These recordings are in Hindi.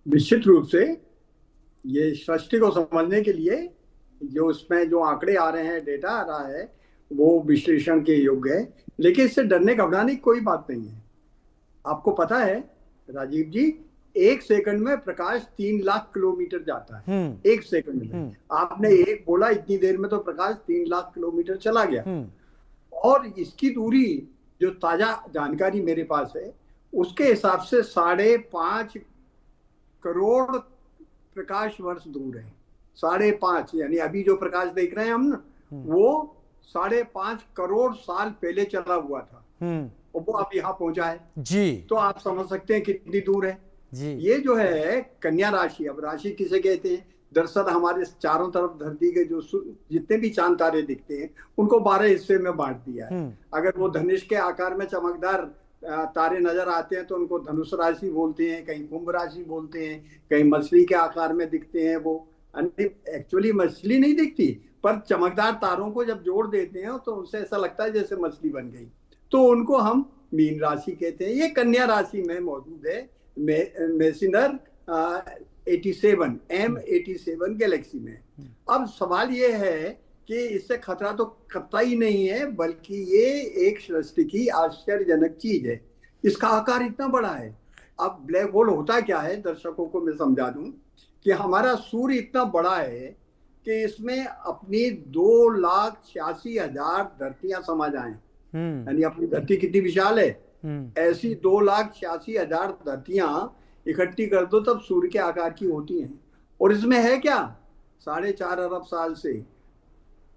निश्चित रूप से ये सृष्टि को समझने के लिए जो उसमें जो आंकड़े आ रहे हैं, डेटा आ रहा है, वो विश्लेषण के योग्य है। लेकिन इससे डरने घबराने की कोई बात नहीं है। आपको पता है राजीव जी, 1 सेकंड में प्रकाश 3 लाख किलोमीटर जाता है। हम्म। 1 सेकंड में हम्म। आपने एक बोला, इतनी देर में तो प्रकाश 3 लाख किलोमीटर चला गया। हम्म। और इसकी दूरी जो ताजा जानकारी मेरे पास है उसके हिसाब से 5.5 करोड़ प्रकाश वर्ष दूर है। 5.5, यानी अभी जो प्रकाश देख रहे हैं हम ना, वो 5.5 करोड़ साल पहले चला हुआ था हम्म। और वो अब यहाँ पहुंचा है। जी। तो आप समझ सकते हैं कितनी दूर है। जी। ये जो है कन्या राशि, अब राशि किसे कहते हैं? दरअसल हमारे चारों तरफ धरती के जो जितने भी चांद तारे दिखते हैं उनको 12 हिस्से में बांट दिया है। हम्म। अगर वो धनुष के आकार में चमकदार तारे नजर आते हैं तो उनको धनुष राशि बोलते हैं, कहीं कुंभ राशि बोलते हैं, कहीं मछली के आकार में दिखते हैं। वो एक्चुअली मछली नहीं दिखती, पर चमकदार तारों को जब जोड़ देते हैं तो उससे ऐसा लगता है जैसे मछली बन गई। तो उनको हम मीन राशि कहते हैं। ये कन्या राशि में मौजूद है, मेसिनर 87, M87 गैलेक्सी में। अब सवाल ये है कि इससे खतरा तो कतई नहीं है, बल्कि ये एक सृष्टि की आश्चर्यजनक चीज है। इसका आकार इतना बड़ा है। अब ब्लैक होल होता क्या है, दर्शकों को मैं समझा दूं कि हमारा सूर्य इतना बड़ा है कि इसमें अपनी 2,86,000 धरतियां समा जाएं। हम्म। यानी अपनी धरती कितनी विशाल है, हम्म। ऐसी 2,86,000 धरतियां इकट्ठी कर दो तब सूर्य के आकार की होती हैं। और इसमें है क्या, 4.5 अरब साल से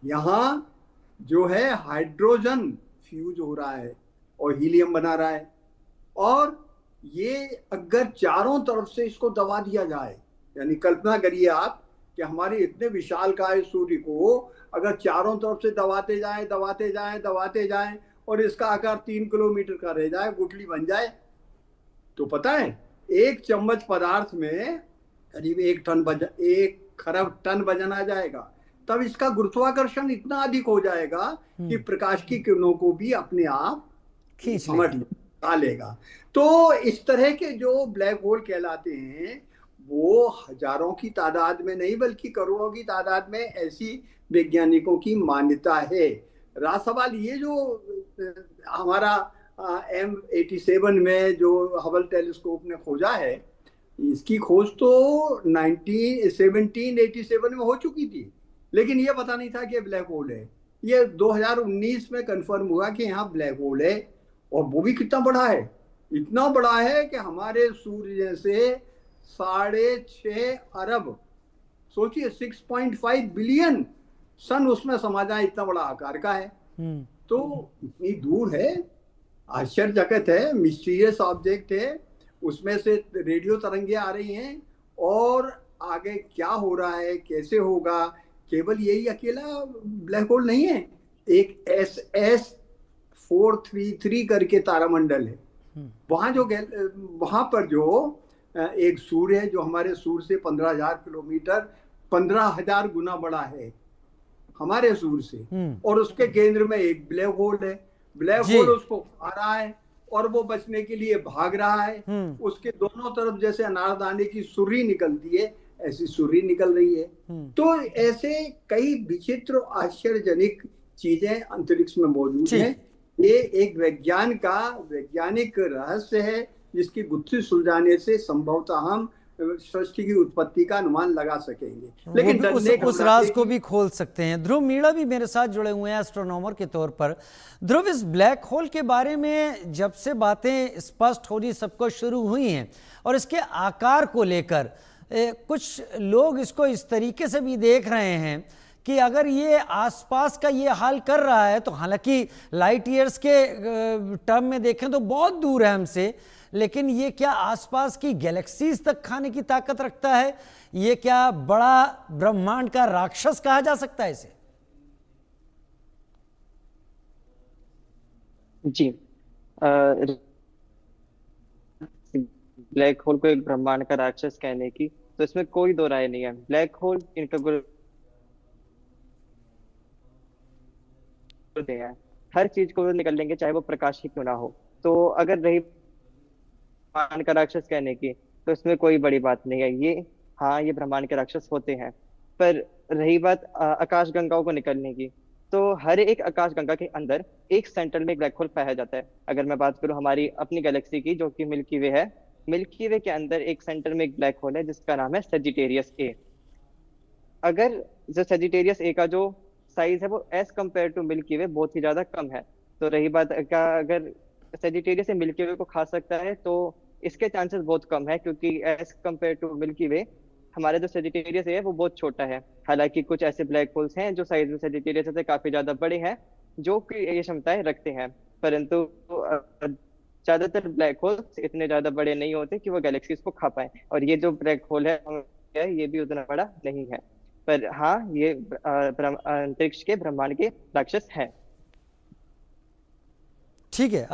यहाँ जो है हाइड्रोजन फ्यूज हो रहा है और हीलियम बना रहा है। और ये अगर चारों तरफ से इसको दबा दिया जाए, यानी कल्पना करिए आप कि हमारे इतने विशालकाय सूर्य को अगर चारों तरफ से दबाते जाएं दबाते जाएं दबाते जाएं और इसका आकार 3 किलोमीटर का रह जाए, गुठली बन जाए, तो पता है एक चम्मच पदार्थ में करीब 1 खरब टन वजन आ जाएगा। तब इसका गुरुत्वाकर्षण इतना अधिक हो जाएगा कि प्रकाश की किरणों को भी अपने आप खींच समझ लेगा। लेगा। तो इस तरह के जो ब्लैक होल कहलाते हैं वो हजारों की तादाद में नहीं बल्कि करोड़ों की तादाद में ऐसी वैज्ञानिकों की मान्यता है। रहा सवाल ये जो हमारा M87 में जो हबल टेलीस्कोप ने खोजा है, इसकी खोज तो 1787 में हो चुकी थी, लेकिन ये पता नहीं था कि ब्लैक होल है। ये 2019 में कंफर्म हुआ कि यहाँ ब्लैक होल है, और वो भी कितना बड़ा है, इतना बड़ा है कि हमारे सूर्य से 6.5 अरब, सोचिए 6.5 बिलियन सन उसमें समा जाए, इतना बड़ा आकार का है। तो इतनी दूर है, आश्चर्यजनक है, मिस्टीरियस ऑब्जेक्ट है। उसमें से रेडियो तरंगे आ रही हैं, और आगे क्या हो रहा है कैसे होगा, केवल यही अकेला ब्लैक होल नहीं है। एक SS433 करके तारामंडल है, वहां जो वहां पर जो एक सूर्य है जो हमारे सूर्य से 15,000 किलोमीटर, 15,000 गुना बड़ा है हमारे सूर्य से, और उसके केंद्र में एक ब्लैक होल है। ब्लैक होल उसको खा रहा है और वो बचने के लिए भाग रहा है। उसके दोनों तरफ जैसे अनारदाने की सुर्री निकलती है, ऐसी सुर्री निकल रही है। तो ऐसे कई विचित्र आश्चर्यजनक चीजें अंतरिक्ष में मौजूद हैं। ये एक वैज्ञानिक रहस्य है जिसकी गुत्थी सुलझाने से संभवतः हम सृष्टि की उत्पत्ति का अनुमान लगा सकेंगे, लेकिन उस राज को भी खोल सकते हैं। ध्रुव मीणा भी मेरे साथ जुड़े हुए हैं एस्ट्रोनॉमर के तौर पर। ध्रुव, इस ब्लैक होल के बारे में जब से बातें स्पष्ट होनी सबको शुरू हुई हैं, और इसके आकार को लेकर कुछ लोग इसको इस तरीके से भी देख रहे हैं कि अगर ये आसपास का ये हाल कर रहा है, तो हालांकि लाइट ईयर्स के टर्म में देखें तो बहुत दूर है हमसे, लेकिन ये क्या आसपास की गैलेक्सीज तक खाने की ताकत रखता है? ये क्या बड़ा ब्रह्मांड का राक्षस कहा जा सकता है इसे? जी, ब्लैक होल को एक ब्रह्मांड का राक्षस कहने की तो इसमें कोई दो राय नहीं है। ब्लैक होल हर चीज को निकल लेंगे, चाहे वो प्रकाश ही क्यों ना हो। तो अगर रही ब्रह्मांड का राक्षस कहने की, तो इसमें कोई बड़ी बात नहीं है ये। हाँ, ये ब्रह्मांड के राक्षस होते हैं। पर रही बात आकाश गंगाओं को निकलने की, तो हर एक आकाश गंगा के अंदर एक सेंटर में ब्लैक होल पाया जाता है। अगर मैं बात करूं हमारी अपनी गैलेक्सी की, जो कि मिल्की वे है, मिल्की वे के अंदर एक सेंटर में एक ब्लैक होल है जिसका नाम है सेजिटेरियस ए। अगर जो सेजिटेरियस ए का जो साइज है वो एज कम्पेयर टू मिल्की वे बहुत ही ज्यादा कम है। तो रही बात का, अगर सेजिटेरियस से मिल्की वे को खा सकता है तो इसके चांसेस बहुत कम है, क्योंकि एज कम्पेयर टू मिल्की वे हमारा जो सेजिटेरियस है वो बहुत छोटा है। हालांकि कुछ ऐसे ब्लैक होल्स हैं जो साइज में सेजिटेरियस से काफी ज्यादा बड़े हैं, जो कि ये क्षमताएं रखते हैं, परंतु ज्यादातर ब्लैक होल्स इतने ज्यादा बड़े नहीं होते कि वो गैलेक्सीज को खा पाए। और ये जो ब्लैक होल है ये भी उतना बड़ा नहीं है। पर हाँ, ये अंतरिक्ष के ब्रह्मांड के राक्षस हैं। ठीक है।